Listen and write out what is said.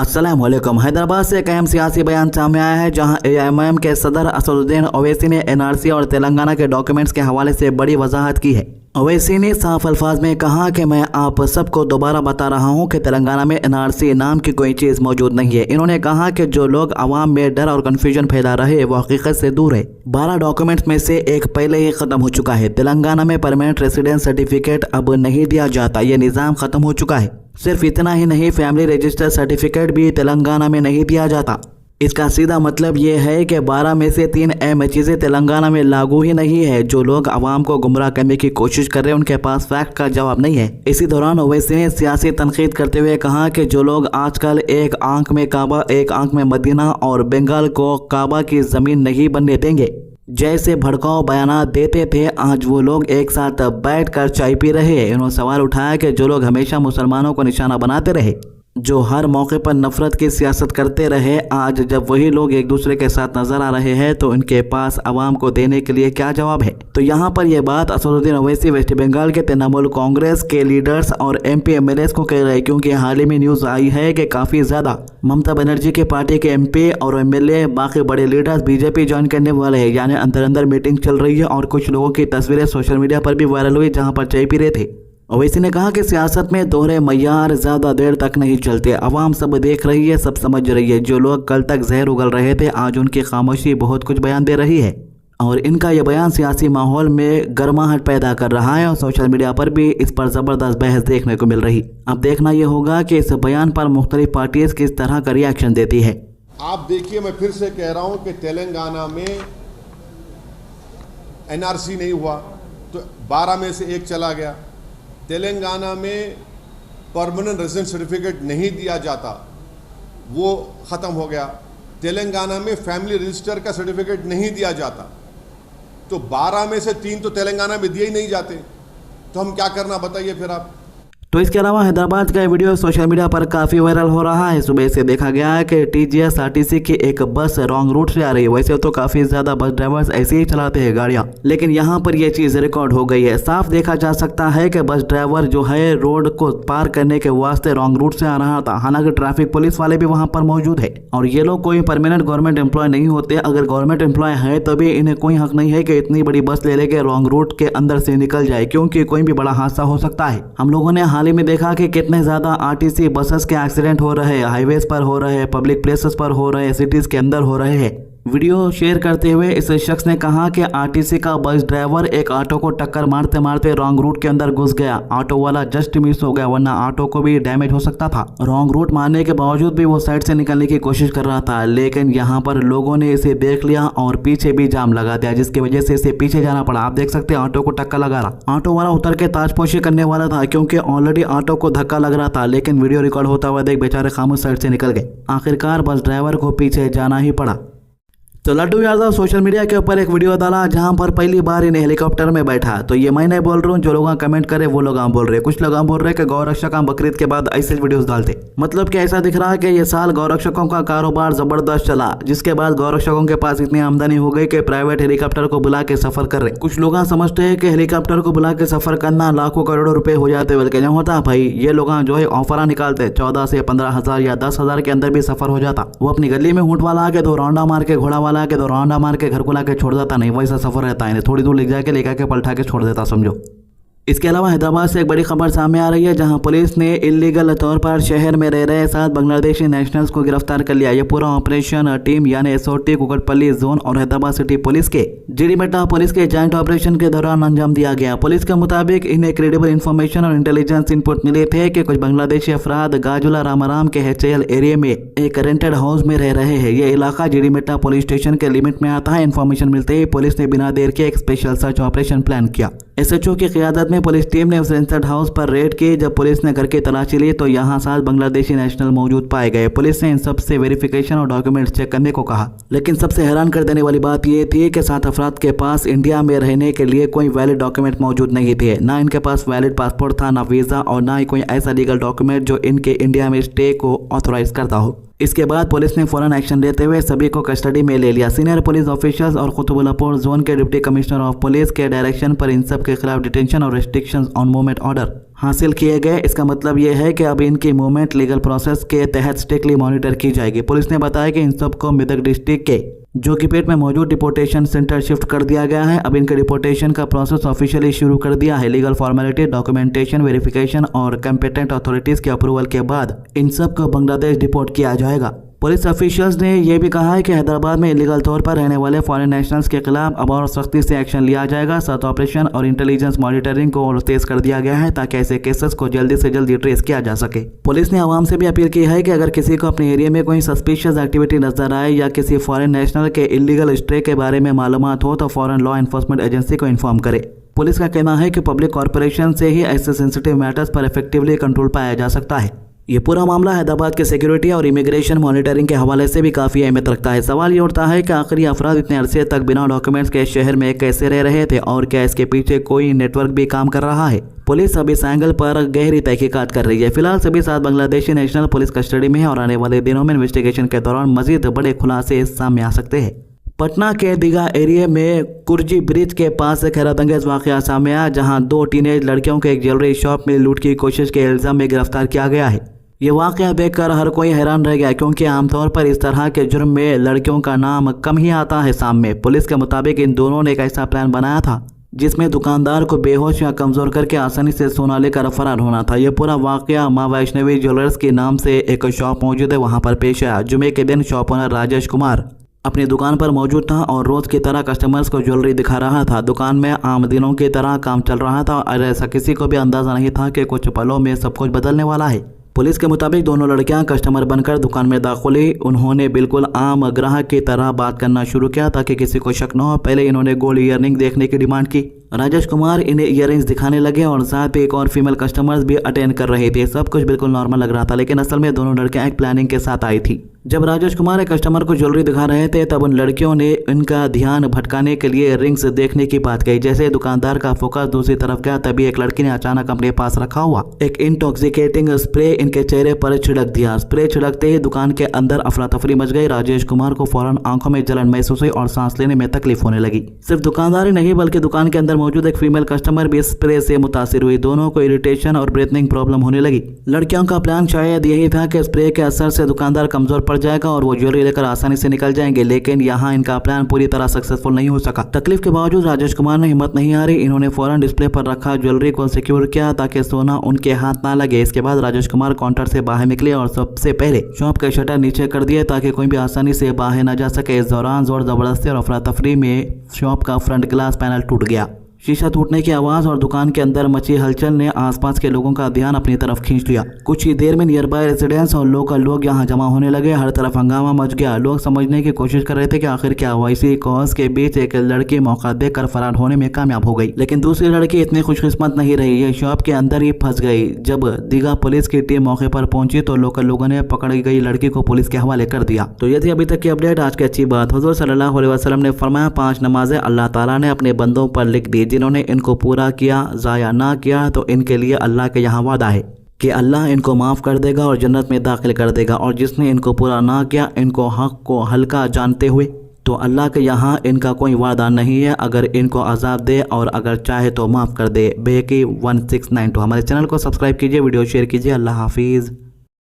अस्सलामुअलैकुम। हैदराबाद से एक अहम सियासी बयान सामने आया है जहां एआईएमआईएम के सदर असदुद्दीन ओवैसी ने एनआरसी और तेलंगाना के डॉक्यूमेंट्स के हवाले से बड़ी वजाहत की है। ओवैसी ने साफ अल्फाज में कहा कि मैं आप सबको दोबारा बता रहा हूं कि तेलंगाना में एनआरसी नाम की कोई चीज़ मौजूद नहीं है। इन्होंने कहा कि जो लोग अवाम में डर और कन्फ्यूजन फैला रहे वो हकीकत से दूर है। 12 डॉक्यूमेंट्स में से एक पहले ही खत्म हो चुका है। तेलंगाना में परमानेंट रेसिडेंस सर्टिफिकेट अब नहीं दिया जाता, ये निज़ाम खत्म हो चुका है। सिर्फ इतना ही नहीं, फैमिली रजिस्टर सर्टिफिकेट भी तेलंगाना में नहीं दिया जाता। इसका सीधा मतलब ये है कि 12 में से 3 अहम चीज़ें तेलंगाना में लागू ही नहीं है। जो लोग अवाम को गुमराह करने की कोशिश कर रहे हैं उनके पास फैक्ट का जवाब नहीं है। इसी दौरान ओवैसी ने सियासी तनकीद करते हुए कहा कि जो लोग आजकल एक आंख में काबा एक आंख में मदीना और बंगाल को काबा की ज़मीन नहीं बनने देंगे जैसे भड़काऊ बयानात देते थे, आज वो लोग एक साथ बैठकर चाय पी रहे हैं। उन्होंने सवाल उठाया कि जो लोग हमेशा मुसलमानों को निशाना बनाते रहे, जो हर मौके पर नफरत की सियासत करते रहे, आज जब वही लोग एक दूसरे के साथ नजर आ रहे हैं तो इनके पास अवाम को देने के लिए क्या जवाब है। तो यहाँ पर यह बात असदुद्दीन ओवैसी वेस्ट बंगाल के तृणमूल कांग्रेस के लीडर्स और एमपी एमएलएस को कह रहे हैं, क्योंकि हाल ही में न्यूज आई है कि काफी ज्यादा ममता बनर्जी की पार्टी के एमपी और एमएलए बाकी बड़े लीडर्स बीजेपी ज्वाइन करने वाले हैं। यानी अंदर अंदर मीटिंग चल रही है और कुछ लोगों की तस्वीरें सोशल मीडिया पर भी वायरल हुई जहाँ पर चाय पी रहे थे। ओवैसी ने कहा कि सियासत में दोहरे मय्यार ज्यादा देर तक नहीं चलते। अवाम सब देख रही है, सब समझ रही है। जो लोग कल तक जहर उगल रहे थे, आज उनकी खामोशी बहुत कुछ बयान दे रही है और इनका यह बयान सियासी माहौल में गर्माहट पैदा कर रहा है और सोशल मीडिया पर भी इस पर जबरदस्त बहस देखने को मिल रही। अब देखना यह होगा कि इस बयान पर मुख्तलिफ पार्टीज किस तरह का रिएक्शन देती है। आप देखिए, मैं फिर से कह रहा हूं कि तेलंगाना में एनआरसी नहीं हुआ तो 12 में से एक चला गया। तेलंगाना में परमानेंट रेजिडेंस सर्टिफिकेट नहीं दिया जाता, वो ख़त्म हो गया। तेलंगाना में फैमिली रजिस्टर का सर्टिफिकेट नहीं दिया जाता, तो 12 में से 3 तो तेलंगाना में दिए ही नहीं जाते, तो हम क्या करना बताइए फिर आप। तो इसके अलावा हैदराबाद का वीडियो सोशल मीडिया पर काफ़ी वायरल हो रहा है। सुबह से देखा गया है कि टीजीएस आरटीसी की एक बस रॉन्ग रूट से आ रही है। वैसे तो काफ़ी ज़्यादा बस ड्राइवर्स ऐसे ही चलाते हैं गाड़ियाँ, लेकिन यहाँ पर यह चीज़ रिकॉर्ड हो गई है। साफ देखा जा सकता है कि बस ड्राइवर जो है रोड को पार करने के वास्ते रॉन्ग रूट से आ रहा था। हालांकि ट्रैफिक पुलिस वाले भी वहाँ पर मौजूद है और ये लोग कोई परमानेंट गवर्नमेंट एम्प्लॉय नहीं होते। अगर गवर्नमेंट एम्प्लॉय है तो भी इन्हें कोई हक नहीं है कि इतनी बड़ी बस ले लेके रॉन्ग रूट के अंदर से निकल जाए, क्योंकि कोई भी बड़ा हादसा हो सकता है। हम लोगों ने हाल ही में देखा कि कितने ज्यादा आरटीसी बसेस के एक्सीडेंट हो रहे हैं, हाईवेज पर हो रहे हैं, पब्लिक प्लेसेस पर हो रहे हैं, सिटीज के अंदर हो रहे हैं। वीडियो शेयर करते हुए इस शख्स ने कहा कि आरटीसी का बस ड्राइवर एक ऑटो को टक्कर मारते मारते रॉन्ग रूट के अंदर घुस गया। ऑटो वाला जस्ट मिस हो गया, वरना ऑटो को भी डैमेज हो सकता था। रॉन्ग रूट मारने के बावजूद भी वो साइड से निकलने की कोशिश कर रहा था, लेकिन यहाँ पर लोगों ने इसे देख लिया और पीछे भी जाम लगा दिया, जिसकी वजह से इसे पीछे जाना पड़ा। आप देख सकते हैं ऑटो को टक्कर लगा रहा। ऑटो वाला उतर के ताजपोशी करने वाला था, क्योंकि ऑलरेडी ऑटो को धक्का लग रहा था, लेकिन वीडियो रिकॉर्ड होता हुआ देख बेचारे खामोश साइड से निकल गए। आखिरकार बस ड्राइवर को पीछे जाना ही पड़ा। तो लड्डू यादव सोशल मीडिया के ऊपर एक वीडियो डाला जहां पर पहली बार इन हेलीकॉप्टर में बैठा। तो ये मैं नहीं बोल रहा हूँ, जो लोग कमेंट करे वो लोग बोल रहे हैं। कुछ लोग बोल रहे हैं कि गौरक्षक बकरीद के बाद ऐसे वीडियोस डालते, मतलब कि ऐसा दिख रहा है कि ये साल गौरक्षकों का कारोबार जबरदस्त चला, जिसके बाद गौरक्षकों के पास इतनी आमदनी हो गई कि प्राइवेट हेलीकॉप्टर को बुला के सफर कर रहे। कुछ लोग समझते हैं कि हेलीकॉप्टर को बुला के सफर करना लाखों करोड़ों रुपए हो जाते, बल्कि नहीं होता भाई। ये लोग जो है ऑफर निकालते 14 से 15 हजार या 10 हजार के अंदर भी सफर हो जाता। वो अपनी गली में ऊँट वाला आके 2 राउंडा मार के, घोड़ा वाला आके 2 राउंडा मार के घर को लाके छोड़ देता, नहीं वैसा सफर रहता है। थोड़ी दूर ले जाके लेकर के पलटा के छोड़ देता, समझो। इसके अलावा हैदराबाद से एक बड़ी खबर सामने आ रही है जहां पुलिस ने इलीगल तौर पर शहर में रह रहे 7 बांग्लादेशी नेशनल्स को गिरफ्तार कर लिया। ये पूरा ऑपरेशन टीम यानी एसओटी कुकटपल्ली जोन और हैदराबाद सिटी पुलिस के जीडीमेटा पुलिस के जॉइंट ऑपरेशन के दौरान अंजाम दिया गया। पुलिस के मुताबिक इन्हें क्रेडिबल इन्फॉर्मेशन और इंटेलिजेंस इनपुट मिले थे कि कुछ बांग्लादेशी अफराद गाजुला रामाराम के HAL एरिया में एक रेंटेड हाउस में रह रहे हैं। ये इलाका जीडीमेटा पुलिस स्टेशन के लिमिट में आता है। इन्फॉर्मेशन मिलते ही पुलिस ने बिना देर के एक स्पेशल सर्च ऑपरेशन प्लान किया। SHO की क़ियादत में पुलिस टीम ने उस रेंटेड हाउस पर रेड की। जब पुलिस ने घर की तलाशी ली तो यहाँ 7 बांग्लादेशी नेशनल मौजूद पाए गए। पुलिस ने इन सब से वेरिफिकेशन और डॉक्यूमेंट्स चेक करने को कहा, लेकिन सबसे हैरान कर देने वाली बात यह थी कि 7 अफराद के पास इंडिया में रहने के लिए कोई वैलिड डॉक्यूमेंट मौजूद नहीं थे। ना इनके पास वैलिड पासपोर्ट था, ना वीज़ा और ना ही कोई ऐसा लीगल डॉक्यूमेंट जो इनके इंडिया में स्टे को ऑथोराइज करता हो। इसके बाद पुलिस ने फौरन एक्शन लेते हुए सभी को कस्टडी में ले लिया। सीनियर पुलिस ऑफिसर्स और कुतुबुल्लापुर जोन के डिप्टी कमिश्नर ऑफ पुलिस के डायरेक्शन पर इन सब के खिलाफ डिटेंशन और रेस्ट्रिक्शंस ऑन मूवमेंट ऑर्डर हासिल किए गए। इसका मतलब ये है कि अब इनकी मूवमेंट लीगल प्रोसेस के तहत स्ट्रिक्टली मॉनिटर की जाएगी। पुलिस ने बताया कि इन सबको मेदक डिस्ट्रिक्ट के जोकीपेट में मौजूद डिपोर्टेशन सेंटर शिफ्ट कर दिया गया है। अब इनके डिपोर्टेशन का प्रोसेस ऑफिशियली शुरू कर दिया है। लीगल फॉर्मेलिटी, डॉक्यूमेंटेशन, वेरिफिकेशन और कंपेटेंट अथॉरिटीज के अप्रूवल के बाद इन सब को बांग्लादेश डिपोर्ट किया जाएगा। पुलिस ऑफिशियल्स ने यह भी कहा है कि हैदराबाद में इलीगल तौर पर रहने वाले फॉरेन नेशनल्स के खिलाफ अब और सख्ती से एक्शन लिया जाएगा। साथ ऑपरेशन और इंटेलिजेंस मॉनिटरिंग को और तेज कर दिया गया है ताकि ऐसे केसेस को जल्दी से जल्दी ट्रेस किया जा सके। पुलिस ने आवाम से भी अपील की है कि अगर किसी को अपने एरिया में कोई सस्पिशियस एक्टिविटी नजर आए या किसी फॉरेन नेशनल के इलीगल स्टे के बारे में मालूमात हो तो फौरन लॉ एनफोर्समेंट एजेंसी को इन्फॉर्म करे। पुलिस का कहना है कि पब्लिक कॉर्पोरेशन से ही ऐसे सेंसिटिव मैटर्स पर इफेक्टिवली कंट्रोल पाया जा सकता है। ये पूरा मामला हैदराबाद के सिक्योरिटी और इमिग्रेशन मॉनिटरिंग के हवाले से भी काफ़ी अहमियत रखता है। सवाल ये उठता है कि आखिर अफराद इतने अरसे तक बिना डॉक्यूमेंट्स के शहर में कैसे रह रहे थे और क्या इसके पीछे कोई नेटवर्क भी काम कर रहा है। पुलिस अभी इस एंगल पर गहरी तहकीकात कर रही है। फिलहाल सभी 7 बांग्लादेशी नेशनल पुलिस कस्टडी में है और आने वाले दिनों में इन्वेस्टिगेशन के दौरान मजीद बड़े खुलासे सामने आ सकते हैं। पटना के दीघा एरिया में कुर्जी ब्रिज के पास एक हैरतअंगेज वाकया सामने आया, जहां 2 टीनेज लड़कियों को एक ज्वेलरी शॉप में लूट की कोशिश के इल्जाम में गिरफ्तार किया गया है। ये वाकया देखकर हर कोई हैरान रह गया, क्योंकि आमतौर पर इस तरह के जुर्म में लड़कियों का नाम कम ही आता है सामने। पुलिस के मुताबिक इन दोनों ने एक ऐसा प्लान बनाया था जिसमें दुकानदार को बेहोश या कमजोर करके आसानी से सोना लेकर फरार होना था। यह पूरा वाकया माँ वैष्णवी ज्वेलर्स के नाम से एक शॉप मौजूद है वहां पर पेश आया। जुमे के दिन शॉप ओनर राजेश कुमार अपनी दुकान पर मौजूद था और रोज की तरह कस्टमर्स को ज्वेलरी दिखा रहा था। दुकान में आम दिनों की तरह काम चल रहा था और ऐसा किसी को भी अंदाजा नहीं था कि कुछ पलों में सब कुछ बदलने वाला है। पुलिस के मुताबिक दोनों लड़कियां कस्टमर बनकर दुकान में दाखिल हुई। उन्होंने बिल्कुल आम ग्राहक की तरह बात करना शुरू किया ताकि किसी को शक न हो। पहले इन्होंने गोल्ड ईयररिंग देखने की डिमांड की। राजेश कुमार इन्हें ईयररिंग्स दिखाने लगे और साथ ही एक और फीमेल कस्टमर्स भी अटेंड कर रहे थे। सब कुछ बिल्कुल नॉर्मल लग रहा था, लेकिन असल में दोनों लड़कियां एक प्लानिंग के साथ आई थी। जब राजेश कुमार एक कस्टमर को ज्वेलरी दिखा रहे थे तब उन लड़कियों ने इनका ध्यान भटकाने के लिए रिंग्स देखने की बात कही। जैसे दुकानदार का फोकस दूसरी तरफ गया तभी एक लड़की ने अचानक अपने पास रखा हुआ एक इंटॉक्सिकेटिंग स्प्रे इनके चेहरे पर छिड़क दिया। स्प्रे छिड़कते ही दुकान के अंदर अफरा तफरी मच गई। राजेश कुमार को फौरन आंखों में जलन महसूस हुई और सांस लेने में तकलीफ होने लगी। सिर्फ दुकानदार ही नहीं बल्कि दुकान के अंदर मौजूद एक फीमेल कस्टमर भी स्प्रे से मुतासिर हुई। दोनों को इरिटेशन और ब्रीथिंग प्रॉब्लम होने लगी। लड़कियों का प्लान शायद यही था कि स्प्रे के असर से दुकानदार कमजोर पड़ जाएगा और वो ज्वेलरी लेकर आसानी से निकल जाएंगे, लेकिन यहाँ इनका प्लान पूरी तरह सक्सेसफुल नहीं हो सका। तकलीफ के बावजूद राजेश कुमार ने हिम्मत नहीं हारी। इन्होंने फौरन डिस्प्ले पर रखा ज्वेलरी को सिक्योर किया ताकि सोना उनके हाथ ना लगे। इसके बाद राजेश कुमार काउंटर से बाहर निकले और सबसे पहले शॉप के शटर नीचे कर दिए ताकि कोई भी आसानी से बाहर न जा सके। इस दौरान जोर जबरदस्ती और अफरा तफरी में शॉप का फ्रंट ग्लास पैनल टूट गया। शीशा टूटने की आवाज और दुकान के अंदर मची हलचल ने आसपास के लोगों का ध्यान अपनी तरफ खींच लिया। कुछ ही देर में नियर बाय रेजिडेंट्स और लोकल लोग यहाँ जमा होने लगे। हर तरफ हंगामा मच गया। लोग समझने की कोशिश कर रहे थे कि आखिर क्या हुआ। इसी कॉज के बीच एक लड़की मौका देकर फरार होने में कामयाब हो गई, लेकिन दूसरी लड़की इतनी खुशकिस्मत नहीं रही। ये शॉप के अंदर ही फंस गई। जब दीघा पुलिस की टीम मौके पर पहुंची तो लोकल लोगों ने पकड़ी गई लड़की को पुलिस के हवाले कर दिया। तो ये थी अभी तक की अपडेट। आज की अच्छी बात, हुजूर सल्लल्लाहु अलैहि वसल्लम ने फरमाया 5 नमाजें अल्लाह ताला ने अपने बंदों पर लिख दी। जिन्होंने इनको पूरा किया, जाया ना किया, तो इनके लिए अल्लाह के यहाँ वादा है कि अल्लाह इनको माफ़ कर देगा और जन्नत में दाखिल कर देगा। और जिसने इनको पूरा ना किया, इनको हक को हल्का जानते हुए, तो अल्लाह के यहाँ इनका कोई वादा नहीं है अगर इनको अजाब दे और अगर चाहे तो माफ़ कर दे। बेकी 1692। हमारे चैनल को सब्सक्राइब कीजिए, वीडियो शेयर कीजिए। अल्लाह हाफिज़।